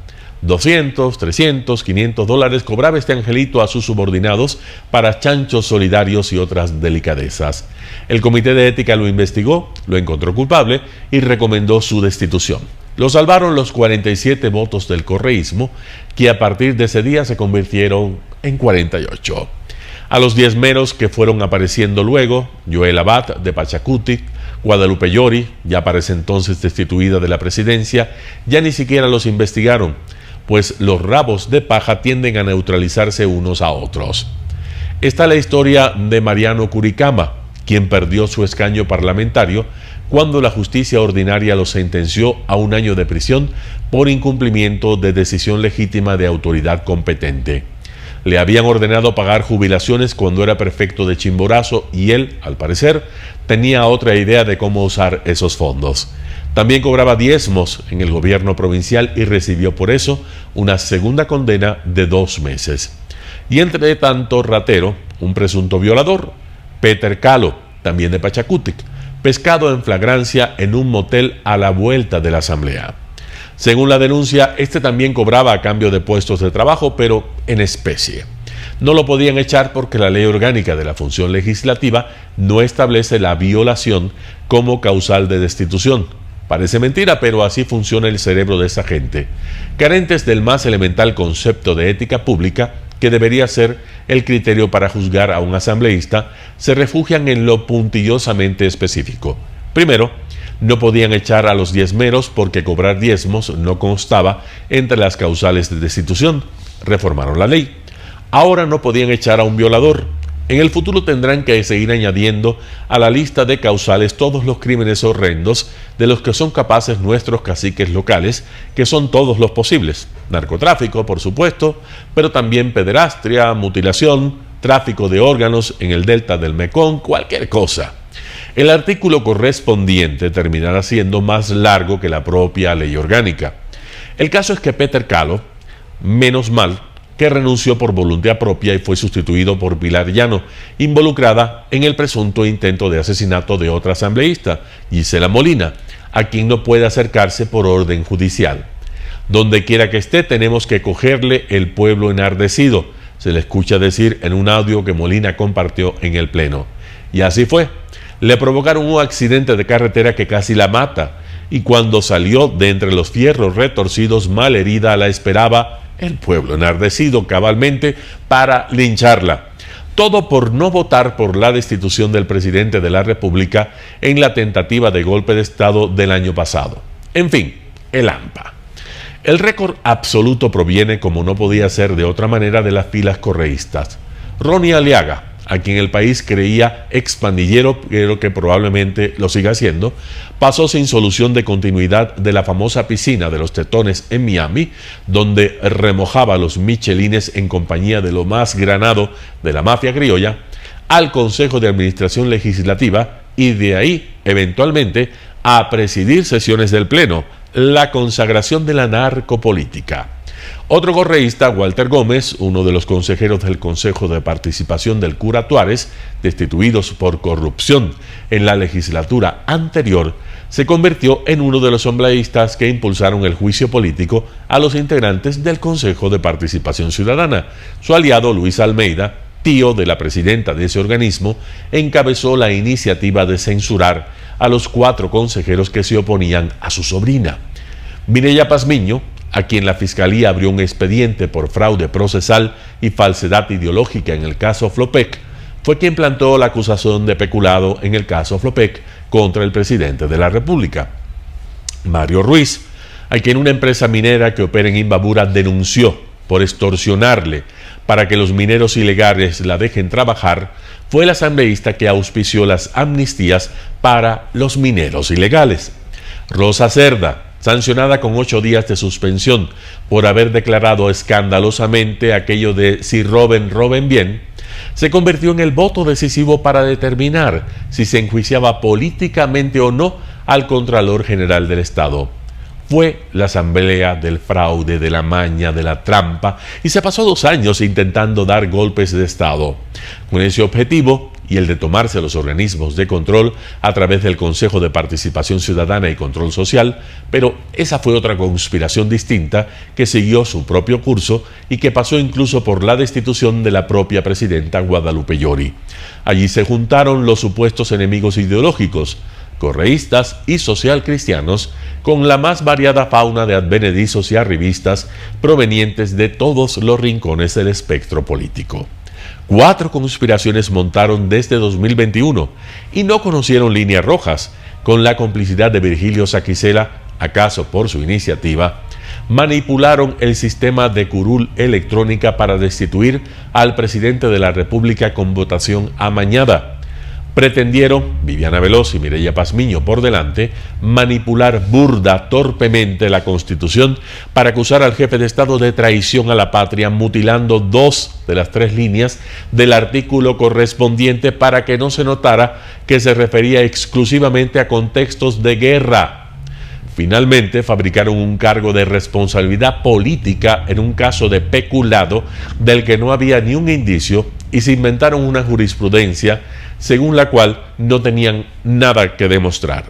200, 300, 500 dólares cobraba este angelito a sus subordinados para chanchos solidarios y otras delicadezas. El comité de ética lo investigó, lo encontró culpable y recomendó su destitución. Lo salvaron los 47 votos del correísmo, que a partir de ese día se convirtieron en 48. A los diezmeros que fueron apareciendo luego, Joel Abad de Pachacutic, Guadalupe Llori, ya para ese entonces destituida de la presidencia, ya ni siquiera los investigaron, pues los rabos de paja tienden a neutralizarse unos a otros. Está la historia de Mariano Curicama, quien perdió su escaño parlamentario cuando la justicia ordinaria lo sentenció a 1 año de prisión por incumplimiento de decisión legítima de autoridad competente. Le habían ordenado pagar jubilaciones cuando era prefecto de Chimborazo y él, al parecer, tenía otra idea de cómo usar esos fondos. También cobraba diezmos en el gobierno provincial y recibió por eso una segunda condena de 2 meses. Y entre tanto ratero, un presunto violador, Peter Calo, también de Pachacutic, pescado en flagrancia en un motel a la vuelta de la asamblea. Según la denuncia, este también cobraba a cambio de puestos de trabajo, pero en especie. No lo podían echar porque la ley orgánica de la función legislativa no establece la violación como causal de destitución. Parece mentira, pero así funciona el cerebro de esa gente, carentes del más elemental concepto de ética pública, que debería ser el criterio para juzgar a un asambleísta, se refugian en lo puntillosamente específico. Primero, no podían echar a los diezmeros porque cobrar diezmos no constaba entre las causales de destitución. Reformaron la ley. Ahora no podían echar a un violador. En el futuro tendrán que seguir añadiendo a la lista de causales todos los crímenes horrendos de los que son capaces nuestros caciques locales, que son todos los posibles. Narcotráfico, por supuesto, pero también pederastia, mutilación, tráfico de órganos en el delta del Mekong, cualquier cosa. El artículo correspondiente terminará siendo más largo que la propia ley orgánica. El caso es que Peter Calo, menos mal, que renunció por voluntad propia y fue sustituido por Pilar Llano, involucrada en el presunto intento de asesinato de otra asambleísta, Gisela Molina, a quien no puede acercarse por orden judicial. Donde quiera que esté, tenemos que cogerle el pueblo enardecido, se le escucha decir en un audio que Molina compartió en el Pleno. Y así fue. Le provocaron un accidente de carretera que casi la mata, y cuando salió de entre los fierros retorcidos, malherida, la esperaba el pueblo enardecido cabalmente para lincharla. Todo por no votar por la destitución del presidente de la República en la tentativa de golpe de Estado del año pasado. En fin, el AMPA. El récord absoluto proviene, como no podía ser de otra manera, de las filas correístas. Ronnie Aliaga, a quien el país creía expandillero, pero que probablemente lo siga siendo, pasó sin solución de continuidad de la famosa piscina de los Tetones en Miami, donde remojaba los michelines en compañía de lo más granado de la mafia criolla, al Consejo de Administración Legislativa y de ahí, eventualmente, a presidir sesiones del Pleno, la consagración de la narcopolítica. Otro correísta, Walter Gómez, uno de los consejeros del Consejo de Participación del Cura Tuárez, destituidos por corrupción en la legislatura anterior, se convirtió en uno de los asambleístas que impulsaron el juicio político a los integrantes del Consejo de Participación Ciudadana. Su aliado, Luis Almeida, tío de la presidenta de ese organismo, encabezó la iniciativa de censurar a los 4 consejeros que se oponían a su sobrina. Mireya Pazmiño, a quien la Fiscalía abrió un expediente por fraude procesal y falsedad ideológica en el caso Flopec, fue quien plantó la acusación de peculado en el caso Flopec contra el presidente de la República. Mario Ruiz, a quien una empresa minera que opera en Imbabura denunció por extorsionarle para que los mineros ilegales la dejen trabajar, fue el asambleísta que auspició las amnistías para los mineros ilegales. Rosa Cerda, sancionada con 8 días de suspensión por haber declarado escandalosamente aquello de si roben, roben bien, se convirtió en el voto decisivo para determinar si se enjuiciaba políticamente o no al Contralor General del Estado. Fue la asamblea del fraude, de la maña, de la trampa, y se pasó 2 años intentando dar golpes de Estado. Con ese objetivo y el de tomarse los organismos de control a través del Consejo de Participación Ciudadana y Control Social, pero esa fue otra conspiración distinta que siguió su propio curso y que pasó incluso por la destitución de la propia presidenta Guadalupe Llori. Allí se juntaron los supuestos enemigos ideológicos, correístas y socialcristianos, con la más variada fauna de advenedizos y arribistas provenientes de todos los rincones del espectro político. 4 conspiraciones montaron desde 2021 y no conocieron líneas rojas. Con la complicidad de Virgilio Saquicela, acaso por su iniciativa, manipularon el sistema de curul electrónica para destituir al presidente de la República con votación amañada. Pretendieron, Viviana Veloz y Mireya Pazmiño por delante, manipular burda, torpemente la Constitución para acusar al jefe de Estado de traición a la patria, mutilando 2 de las 3 líneas del artículo correspondiente para que no se notara que se refería exclusivamente a contextos de guerra. Finalmente, fabricaron un cargo de responsabilidad política en un caso de peculado del que no había ni un indicio y se inventaron una jurisprudencia según la cual no tenían nada que demostrar.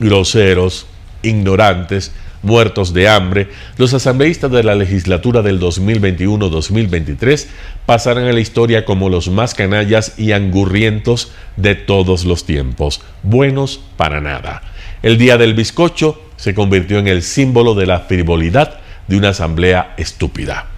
Groseros, ignorantes, muertos de hambre, los asambleístas de la legislatura del 2021-2023 pasarán a la historia como los más canallas y angurrientos de todos los tiempos, buenos para nada. El día del bizcocho se convirtió en el símbolo de la frivolidad de una asamblea estúpida.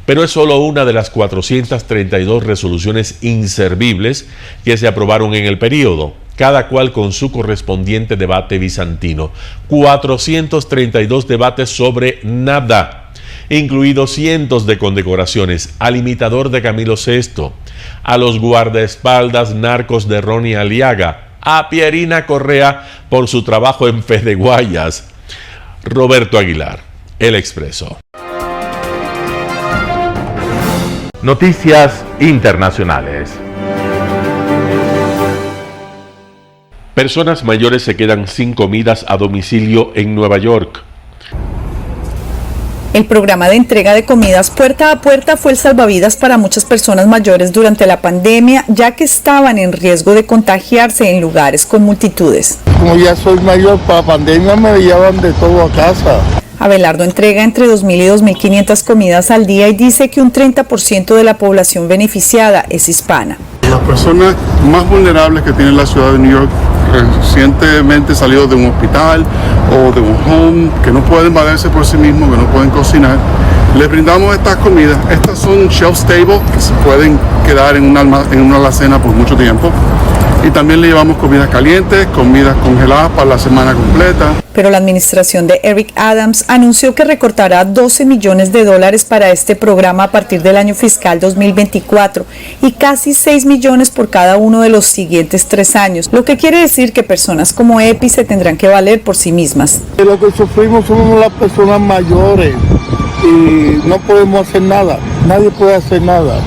Pero es solo una de las 432 resoluciones inservibles que se aprobaron en el periodo, cada cual con su correspondiente debate bizantino. 432 debates sobre nada, incluidos cientos de condecoraciones al imitador de Camilo VI, a los guardaespaldas narcos de Ronnie Aliaga, a Pierina Correa por su trabajo en Fedeguayas. Roberto Aguilar, El Expreso. Noticias internacionales. Personas mayores se quedan sin comidas a domicilio en Nueva York. El programa de entrega de comidas puerta a puerta fue el salvavidas para muchas personas mayores durante la pandemia, ya que estaban en riesgo de contagiarse en lugares con multitudes. Como ya soy mayor, para la pandemia me llevan de todo a casa. Abelardo entrega entre 2.000 y 2.500 comidas al día y dice que un 30% de la población beneficiada es hispana. Las personas más vulnerables que tiene la ciudad de New York, recientemente salidos de un hospital o de un home, que no pueden valerse por sí mismos, que no pueden cocinar, les brindamos estas comidas. Estas son shelf stable, que se pueden quedar en una alacena por mucho tiempo. Y también le llevamos comidas calientes, comidas congeladas para la semana completa. Pero la administración de Eric Adams anunció que recortará $12 millones para este programa a partir del año fiscal 2024 y casi $6 millones por cada uno de los siguientes 3 años, lo que quiere decir que personas como Epi se tendrán que valer por sí mismas. Lo que sufrimos somos las personas mayores y no podemos hacer nada, nadie puede hacer nada.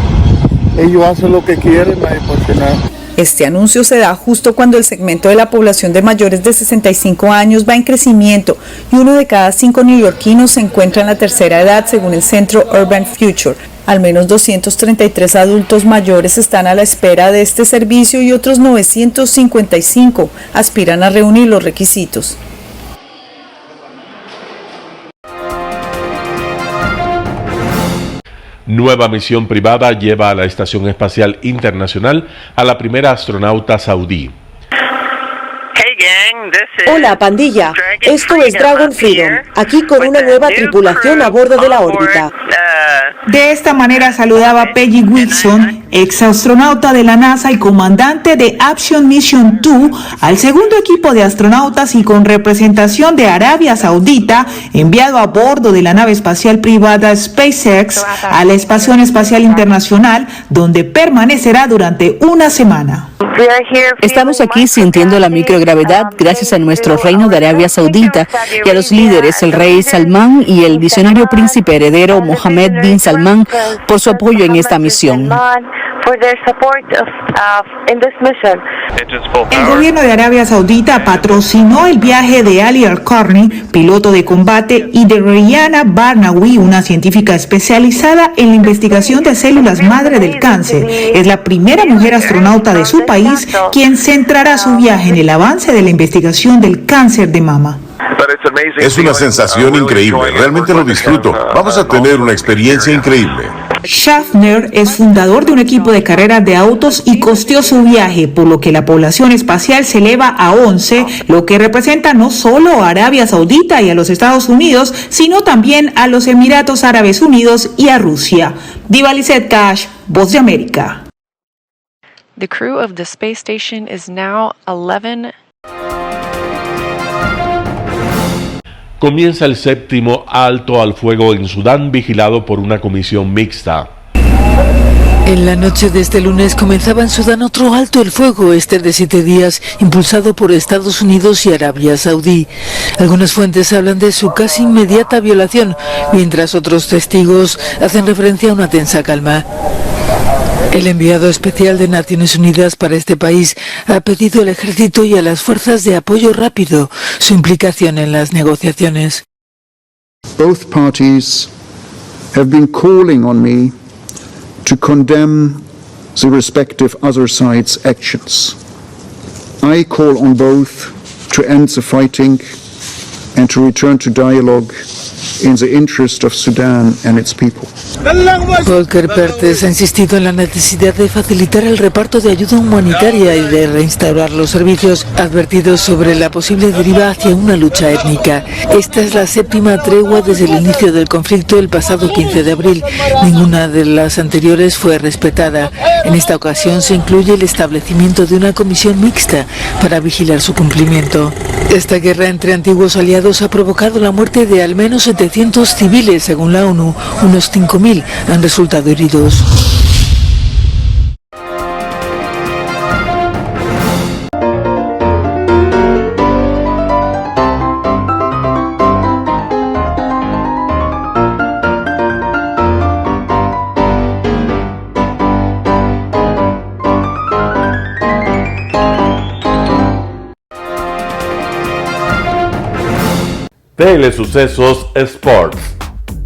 Ellos hacen lo que quieren, nadie puede hacer nada. Este anuncio se da justo cuando el segmento de la población de mayores de 65 años va en crecimiento y 1 de cada 5 neoyorquinos se encuentra en la tercera edad, según el centro Urban Future. Al menos 233 adultos mayores están a la espera de este servicio y otros 955 aspiran a reunir los requisitos. Nueva misión privada lleva a la Estación Espacial Internacional a la primera astronauta saudí. Hola pandilla, esto es Dragon Freedom, aquí con una nueva tripulación a bordo de la órbita. De esta manera saludaba Peggy Wilson, ex astronauta de la NASA y comandante de Action Mission 2, al segundo equipo de astronautas y con representación de Arabia Saudita, enviado a bordo de la nave espacial privada SpaceX a la Estación Espacial Internacional, donde permanecerá durante una semana. Estamos aquí sintiendo la microgravedad gracias a nuestro reino de Arabia Saudita y a los líderes, el rey Salmán y el visionario príncipe heredero Mohammed bin Salman, por su apoyo en esta misión. El gobierno de Arabia Saudita patrocinó el viaje de Ali Al-Qarni, piloto de combate, y de Rayana Barnawi, una científica especializada en la investigación de células madre del cáncer. Es la primera mujer astronauta de su país quien centrará su viaje en el avance de la investigación del cáncer de mama. Es una sensación increíble, realmente lo disfruto. Vamos a tener una experiencia increíble. Schaffner es fundador de un equipo de carreras de autos y costeó su viaje, por lo que la población espacial se eleva a 11, lo que representa no solo a Arabia Saudita y a los Estados Unidos, sino también a los Emiratos Árabes Unidos y a Rusia. Diva Lizette Cash, Voz de América. The crew of the space station is now 11. Comienza el 7º alto al fuego en Sudán, vigilado por una comisión mixta. En la noche de este lunes comenzaba en Sudán otro alto el fuego, de 7 días, impulsado por Estados Unidos y Arabia Saudí. Algunas fuentes hablan de su casi inmediata violación, mientras otros testigos hacen referencia a una tensa calma. El enviado especial de Naciones Unidas para este país ha pedido al ejército y a las fuerzas de apoyo rápido su implicación en las negociaciones. Both parties have been calling on me to condemn the respective other side's actions. I call on both to end the fighting and to return to dialogue in the interest of Sudan and its people. Volker Perthes ha insistido en la necesidad de facilitar el reparto de ayuda humanitaria y de reinstaurar los servicios, advertidos sobre la posible deriva hacia una lucha étnica. Esta es la 7ª tregua desde el inicio del conflicto el pasado 15 de abril. Ninguna de las anteriores fue respetada. En esta ocasión se incluye el establecimiento de una comisión mixta para vigilar su cumplimiento. Esta guerra entre antiguos aliados ha provocado la muerte de al menos 700 civiles, según la ONU. Unos 5.000 han resultado heridos. Telesucesos Sports.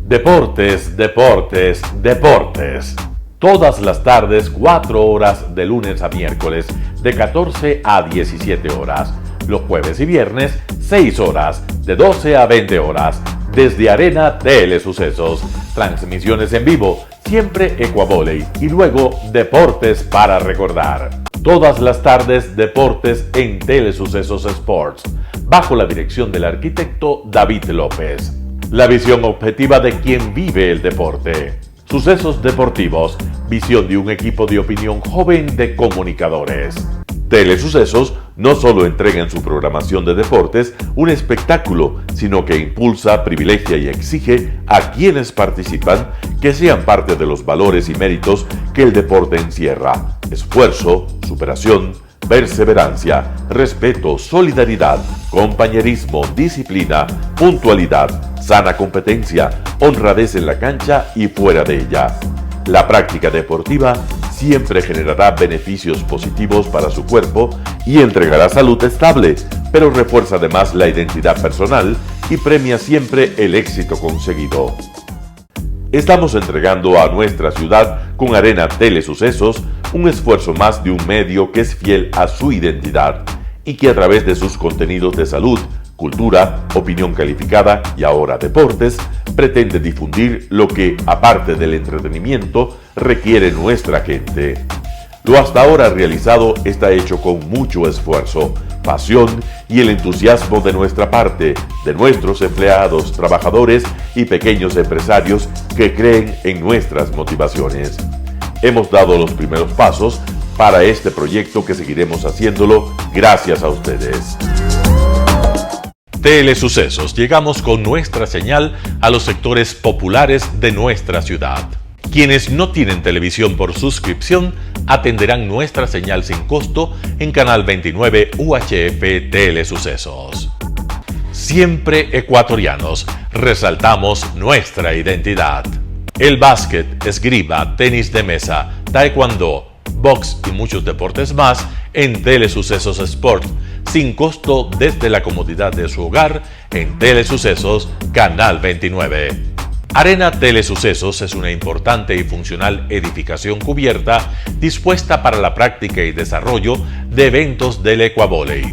Deportes, deportes, deportes. Todas las tardes, 4 horas de lunes a miércoles, de 14 a 17 horas. Los jueves y viernes, 6 horas, de 12 a 20 horas. Desde Arena Telesucesos. Transmisiones en vivo, siempre Ecuavoley. Y luego, deportes para recordar. Todas las tardes, deportes en Telesucesos Sports, bajo la dirección del arquitecto David López. La visión objetiva de quien vive el deporte. Sucesos deportivos, visión de un equipo de opinión joven de comunicadores. Telesucesos no solo entrega en su programación de deportes un espectáculo, sino que impulsa, privilegia y exige a quienes participan que sean parte de los valores y méritos que el deporte encierra: esfuerzo, superación, perseverancia, respeto, solidaridad, compañerismo, disciplina, puntualidad, sana competencia, honradez en la cancha y fuera de ella. La práctica deportiva siempre generará beneficios positivos para su cuerpo y entregará salud estable, pero refuerza además la identidad personal y premia siempre el éxito conseguido. Estamos entregando a nuestra ciudad, con Arena Telesucesos, un esfuerzo más de un medio que es fiel a su identidad y que a través de sus contenidos de salud, cultura, opinión calificada y ahora deportes, pretende difundir lo que, aparte del entretenimiento, requiere nuestra gente. Lo hasta ahora realizado está hecho con mucho esfuerzo, pasión y el entusiasmo de nuestra parte, de nuestros empleados, trabajadores y pequeños empresarios que creen en nuestras motivaciones. Hemos dado los primeros pasos para este proyecto que seguiremos haciéndolo gracias a ustedes. Telesucesos, llegamos con nuestra señal a los sectores populares de nuestra ciudad. Quienes no tienen televisión por suscripción atenderán nuestra señal sin costo en Canal 29 UHF Telesucesos. Siempre ecuatorianos, resaltamos nuestra identidad. El básquet, esgrima, tenis de mesa, taekwondo, box y muchos deportes más en Telesucesos Sport, sin costo desde la comodidad de su hogar en Telesucesos Canal 29. Arena Telesucesos es una importante y funcional edificación cubierta dispuesta para la práctica y desarrollo de eventos del Ecuavolley.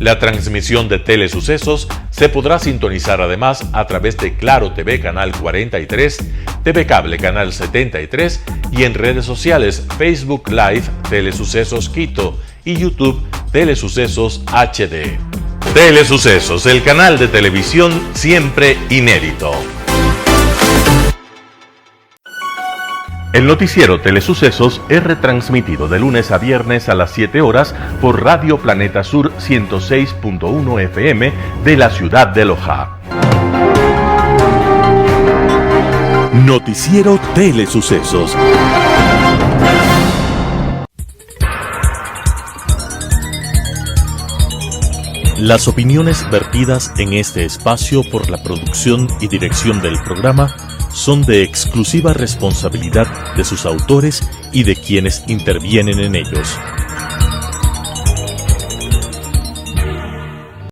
La transmisión de Telesucesos se podrá sintonizar además a través de Claro TV Canal 43, TV Cable Canal 73 y en redes sociales Facebook Live Telesucesos Quito y YouTube Telesucesos HD. Telesucesos, el canal de televisión siempre inédito. El noticiero Telesucesos es retransmitido de lunes a viernes a las 7 horas por Radio Planeta Sur 106.1 FM de la ciudad de Loja. Noticiero Telesucesos. Las opiniones vertidas en este espacio por la producción y dirección del programa son de exclusiva responsabilidad de sus autores y de quienes intervienen en ellos.